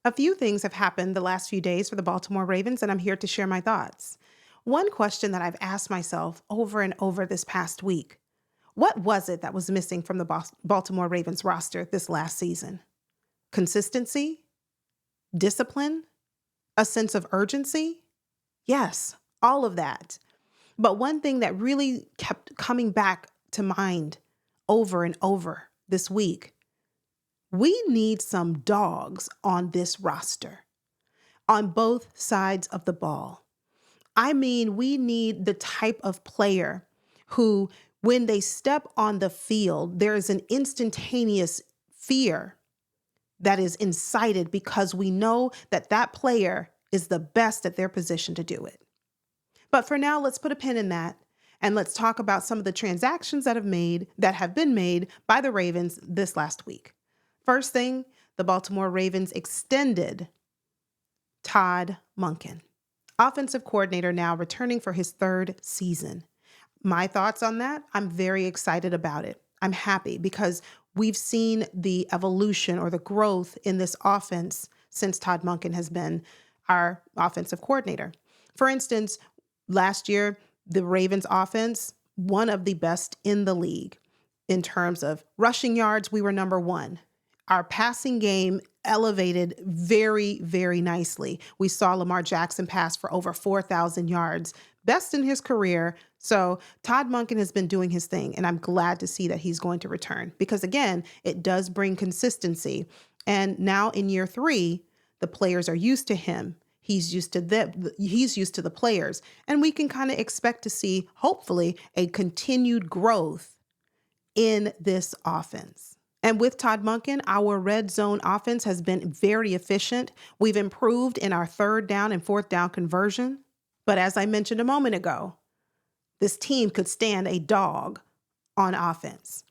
A few things have happened the last few days for the Baltimore Ravens, and I'm here to share my thoughts. One question that I've asked myself over and over this past week: what was it that was missing from the Baltimore Ravens roster this last season? Consistency? Discipline? A sense of urgency? Yes, all of that. But one thing that really kept coming back to mind over and over this week: we need some dogs on this roster on both sides of the ball. I mean, we need the type of player who, when they step on the field, there is an instantaneous fear that is incited because we know that that player is the best at their position to do it. But for now, let's put a pin in that and let's talk about some of the transactions that have been made by the Ravens this last week. First thing, the Baltimore Ravens extended Todd Monken, offensive coordinator, now returning for his third season. My thoughts on that: I'm very excited about it. I'm happy because we've seen the evolution or the growth in this offense since Todd Monken has been our offensive coordinator. For instance, last year, the Ravens offense, one of the best in the league. In terms of rushing yards, we were number one. Our passing game elevated very, very nicely. We saw Lamar Jackson pass for over 4,000 yards, best in his career. So Todd Monken has been doing his thing, and I'm glad to see that he's going to return because, again, it does bring consistency. And now in year three, the players are used to him. He's used to the players, and we can kind of expect to see, hopefully, a continued growth in this offense. And with Todd Monken, our red zone offense has been very efficient. We've improved in our third down and fourth down conversion. But as I mentioned a moment ago, this team could stand a dog on offense.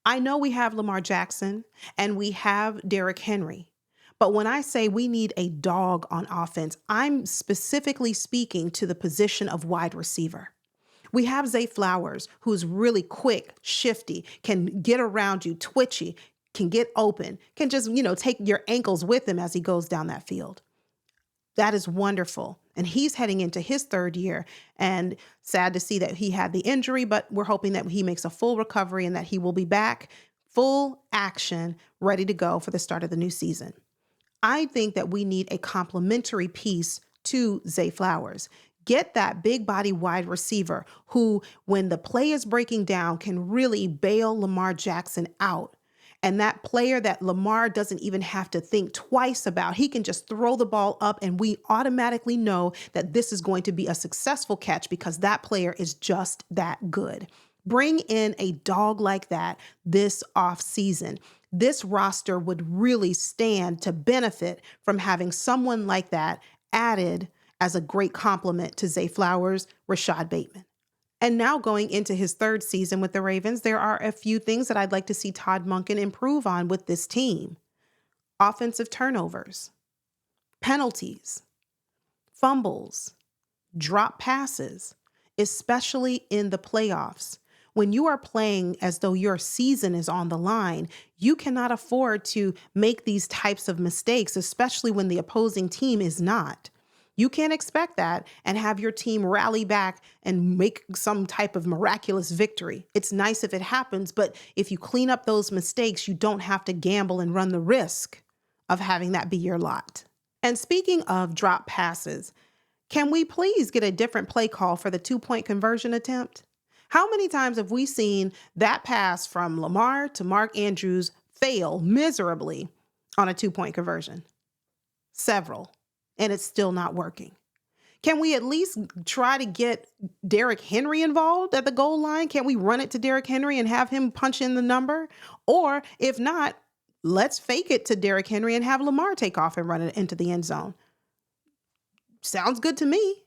I know we have Lamar Jackson and we have Derrick Henry. But when I say we need a dog on offense, I'm specifically speaking to the position of wide receiver. We have Zay Flowers, who's really quick, shifty, can get around you, twitchy, can get open, can just, take your ankles with him as he goes down that field. That is wonderful. And he's heading into his third year, and sad to see that he had the injury, but we're hoping that he makes a full recovery and that he will be back, full action, ready to go for the start of the new season. I think that we need a complementary piece to Zay Flowers. Get that big body wide receiver who, when the play is breaking down, can really bail Lamar Jackson out. And that player that Lamar doesn't even have to think twice about. He can just throw the ball up and we automatically know that this is going to be a successful catch because that player is just that good. Bring in a dog like that this offseason. This roster would really stand to benefit from having someone like that added as a great complement to Zay Flowers, Rashad Bateman. And now going into his third season with the Ravens, there are a few things that I'd like to see Todd Monken improve on with this team. Offensive turnovers, penalties, fumbles, drop passes, especially in the playoffs. When you are playing as though your season is on the line, you cannot afford to make these types of mistakes, especially when the opposing team is not. You can't expect that and have your team rally back and make some type of miraculous victory. It's nice if it happens, but if you clean up those mistakes, you don't have to gamble and run the risk of having that be your lot. And speaking of drop passes, can we please get a different play call for the 2-point conversion attempt? How many times have we seen that pass from Lamar to Mark Andrews fail miserably on a 2-point conversion? Several. And it's still not working. Can we at least try to get Derrick Henry involved at the goal line? Can't we run it to Derrick Henry and have him punch in the number? Or if not, let's fake it to Derrick Henry and have Lamar take off and run it into the end zone. Sounds good to me.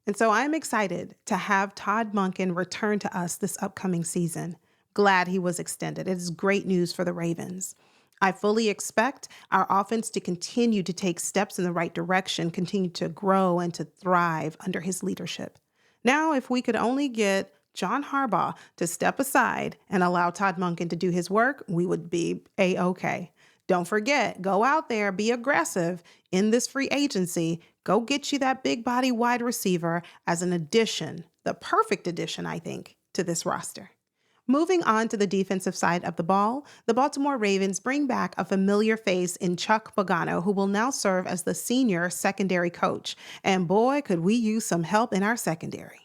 And so I'm excited to have Todd Monken return to us this upcoming season. Glad he was extended. It is great news for the Ravens. I fully expect our offense to continue to take steps in the right direction, continue to grow and to thrive under his leadership. Now, if we could only get John Harbaugh to step aside and allow Todd Monken to do his work, we would be A-OK. Don't forget, go out there, be aggressive in this free agency. Go get you that big body wide receiver as an addition, the perfect addition, I think, to this roster. Moving on to the defensive side of the ball, the Baltimore Ravens bring back a familiar face in Chuck Pagano, who will now serve as the senior secondary coach. And boy, could we use some help in our secondary.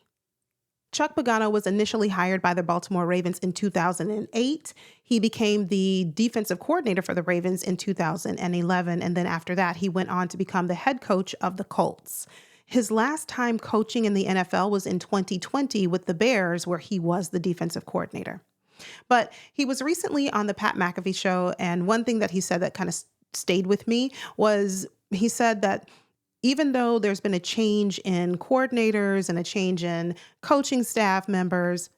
Chuck Pagano was initially hired by the Baltimore Ravens in 2008. He became the defensive coordinator for the Ravens in 2011, and then after that, he went on to become the head coach of the Colts. His last time coaching in the NFL was in 2020 with the Bears, where he was the defensive coordinator. But he was recently on the Pat McAfee show, and one thing that he said that kind of stayed with me was he said that even though there's been a change in coordinators and a change in coaching staff members,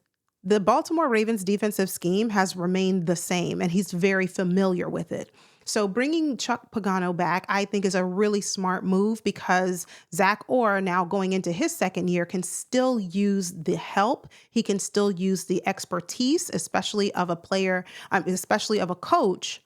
the Baltimore Ravens defensive scheme has remained the same, and he's very familiar with it. So bringing Chuck Pagano back, I think, is a really smart move because Zach Orr, now going into his second year, can still use the help. He can still use the expertise, especially of a player, especially of a coach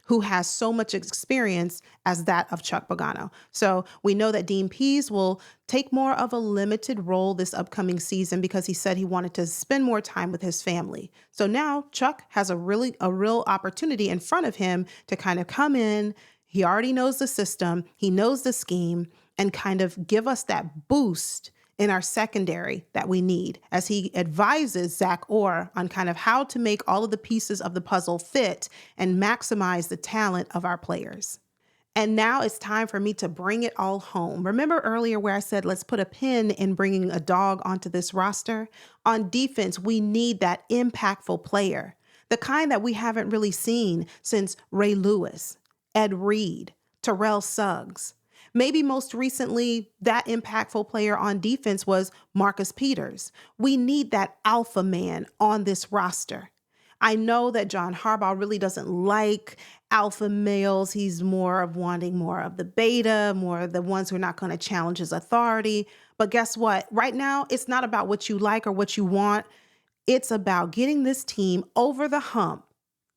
who has so much experience as that of Chuck Pagano. So we know that Dean Pease will take more of a limited role this upcoming season because he said he wanted to spend more time with his family. So now Chuck has a real opportunity in front of him to kind of come in. He already knows the system, he knows the scheme, and kind of give us that boost in our secondary that we need as he advises Zach Orr on kind of how to make all of the pieces of the puzzle fit and maximize the talent of our players. And now it's time for me to bring it all home. Remember earlier where I said, let's put a pin in bringing a dog onto this roster? On defense, we need that impactful player, the kind that we haven't really seen since Ray Lewis, Ed Reed, Terrell Suggs. Maybe most recently, that impactful player on defense was Marcus Peters. We need that alpha man on this roster. I know that John Harbaugh really doesn't like alpha males. He's more of wanting more of the beta, more of the ones who are not going to challenge his authority. But guess what? Right now, it's not about what you like or what you want. It's about getting this team over the hump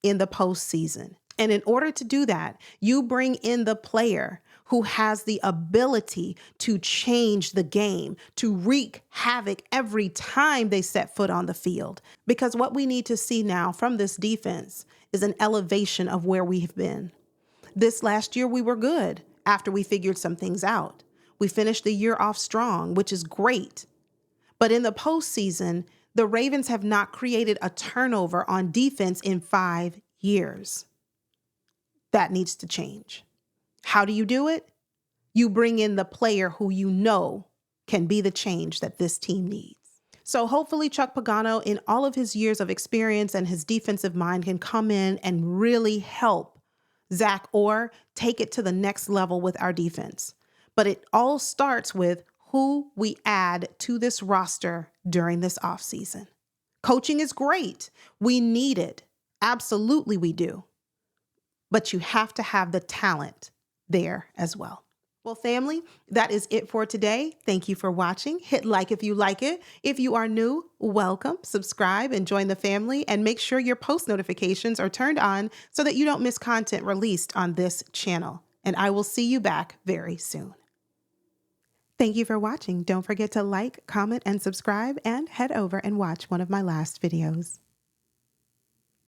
in the postseason. And in order to do that, you bring in the player who has the ability to change the game, to wreak havoc every time they set foot on the field. Because what we need to see now from this defense is an elevation of where we've been. This last year, we were good after we figured some things out. We finished the year off strong, which is great. But in the postseason, the Ravens have not created a turnover on defense in 5 years. That needs to change. How do you do it? You bring in the player who you know can be the change that this team needs. So hopefully Chuck Pagano, in all of his years of experience and his defensive mind, can come in and really help Zach Orr take it to the next level with our defense. But it all starts with who we add to this roster during this offseason. Coaching is great. We need it. Absolutely we do. But you have to have the talent there as well. Well, family, that is it for today. Thank you for watching. Hit like if you like it. If you are new, welcome, subscribe, and join the family, and make sure your post notifications are turned on so that you don't miss content released on this channel. And I will see you back very soon. Thank you for watching. Don't forget to like, comment, and subscribe, and head over and watch one of my last videos.